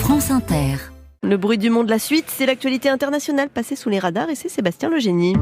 France Inter. Le bruit du monde, la suite, c'est l'actualité internationale passée sous les radars et c'est Sébastien Legénie.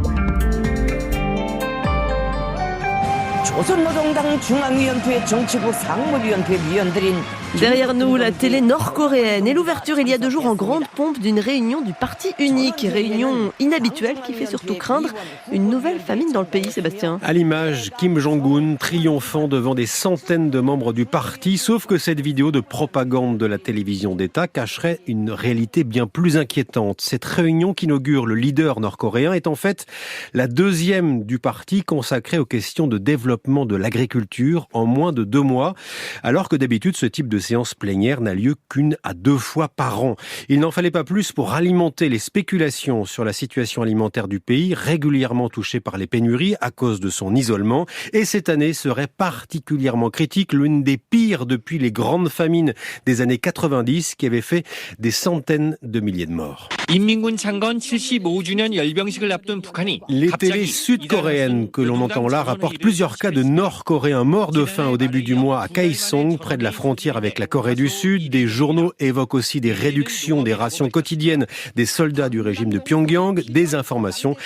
Derrière nous, la télé nord-coréenne et l'ouverture il y a 2 jours en grande pompe d'une réunion du parti unique. Réunion inhabituelle qui fait surtout craindre une nouvelle famine dans le pays, Sébastien. À l'image, Kim Jong-un triomphant devant des centaines de membres du parti, sauf que cette vidéo de propagande de la télévision d'État cacherait une réalité bien plus inquiétante. Cette réunion qu'inaugure le leader nord-coréen est en fait la 2e du parti consacrée aux questions de développement de l'agriculture en moins de 2 mois, alors que d'habitude ce type de séance plénière n'a lieu qu'1 à 2 fois par an. Il n'en fallait pas plus pour alimenter les spéculations sur la situation alimentaire du pays, régulièrement touché par les pénuries à cause de son isolement. Et cette année serait particulièrement critique, l'une des pires depuis les grandes famines des années 90 qui avaient fait des centaines de milliers de morts. Les télés sud-coréennes que l'on entend là rapportent plusieurs cas de Nord-Coréens morts de faim au début du mois à Kaesong, près de la frontière avec la Corée du Sud. Des journaux évoquent aussi des réductions des rations quotidiennes des soldats du régime de Pyongyang, des informations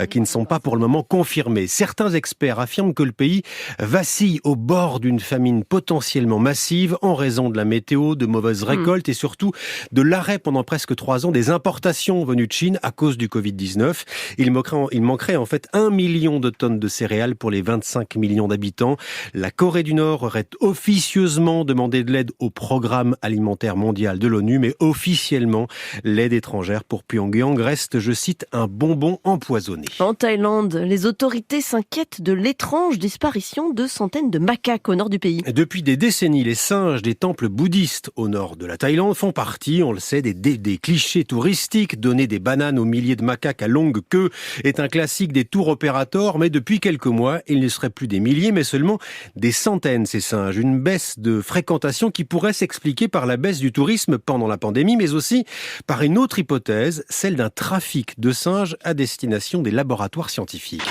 qui ne sont pas pour le moment confirmées. Certains experts affirment que le pays vacille au bord d'une famine potentiellement massive en raison de la météo, de mauvaises récoltes et surtout de l'arrêt pendant presque 3 ans des importations venues de Chine à cause du Covid-19. Il manquerait en fait 1 million de tonnes de céréales pour les 25 millions d'habitants. La Corée du Nord aurait officieusement demandé de l'aide au programme alimentaire mondial de l'ONU, mais officiellement, l'aide étrangère pour Pyongyang reste, je cite, un bonbon empoisonné. En Thaïlande, les autorités s'inquiètent de l'étrange disparition de centaines de macaques au nord du pays. Depuis des décennies, les singes des temples bouddhistes au nord de la Thaïlande font partie, on le sait, des clichés touristiques. Donner des bananes aux milliers de macaques à longue queue est un classique des tours opérateurs, mais depuis quelques mois, il ne serait plus des milliers, mais seulement des centaines, ces singes. Une baisse de fréquentation qui pourrait s'expliquer par la baisse du tourisme pendant la pandémie, mais aussi par une autre hypothèse, celle d'un trafic de singes à destination des laboratoires scientifiques.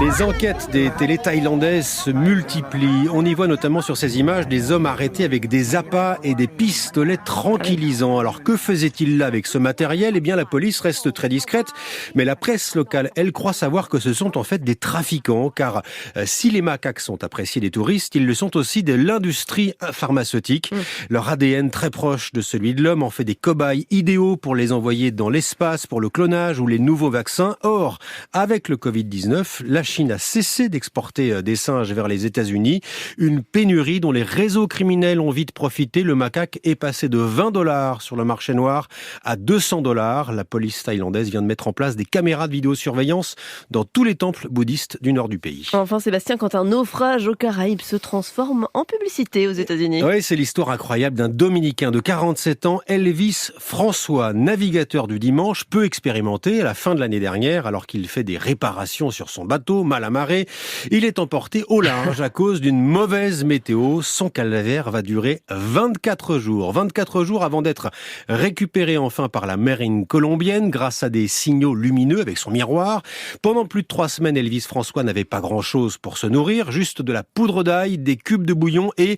Les enquêtes des télés thaïlandaises se multiplient. On y voit notamment sur ces images des hommes arrêtés avec des appâts et des pistolets tranquillisants. Alors que faisait-il là avec ce matériel ? Eh bien la police reste très discrète, mais la presse locale, elle, croit savoir que ce sont en fait des trafiquants, car si les macaques sont appréciés des touristes, ils le sont aussi de l'industrie pharmaceutique. Leur ADN très proche de celui de l'homme en fait des cobayes idéaux pour les envoyer dans l'espace, pour le clonage ou les nouveaux vaccins. Or, avec le Covid-19, la Chine a cessé d'exporter des singes vers les États-Unis. Une pénurie dont les réseaux criminels ont vite profité. Le macaque est passé de $20 sur le marché noir à $200. La police thaïlandaise vient de mettre en place des caméras de vidéosurveillance dans tous les temples bouddhistes du nord du pays. Enfin, Sébastien, quand un naufrage aux Caraïbes se transforme en publicité aux États-Unis. Oui, c'est l'histoire incroyable d'un Dominicain de 47 ans, Elvis François, navigateur du dimanche, peu expérimenté à la fin de l'année dernière, alors qu'il fait des réparations sur son bateau, mal amarré. Il est emporté au large à cause d'une mauvaise météo. Son calvaire va durer 24 jours. 24 jours avant d'être récupéré enfin par la marine colombienne grâce à des signaux lumineux avec son miroir. Pendant plus de 3 semaines, Elvis François n'avait pas grand-chose pour se nourrir, juste de la poudre d'ail, des cubes de bouillon et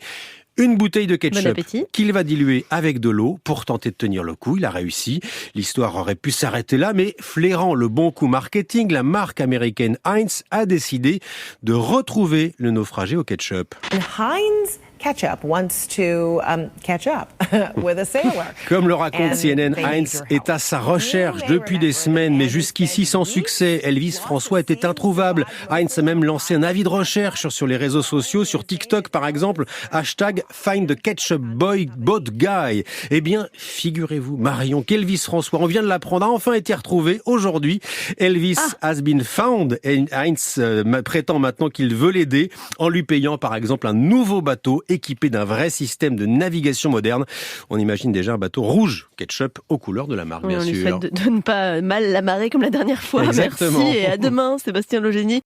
une bouteille de ketchup qu'il va diluer avec de l'eau pour tenter de tenir le coup. Il a réussi. L'histoire aurait pu s'arrêter là, mais flairant le bon coup marketing, la marque américaine Heinz a décidé de retrouver le naufragé au ketchup. Heinz Ketchup wants to catch up with a sailor. Comme le raconte CNN, Heinz est à sa recherche depuis des semaines, mais jusqu'ici sans succès. Elvis François était introuvable. Heinz a même lancé un avis de recherche sur les réseaux sociaux, sur TikTok par exemple, #FindTheKetchupBoat_Guy. Eh bien, figurez-vous, Marion, qu'Elvis François, on vient de l'apprendre, a enfin été retrouvé aujourd'hui. Elvis has been found. Et Heinz prétend maintenant qu'il veut l'aider en lui payant par exemple un nouveau bateau équipé d'un vrai système de navigation moderne. On imagine déjà un bateau rouge, ketchup, aux couleurs de la marque, bien sûr. On lui souhaite de ne pas mal l'amarrer comme la dernière fois. Exactement. Merci et à demain, Sébastien Legénie.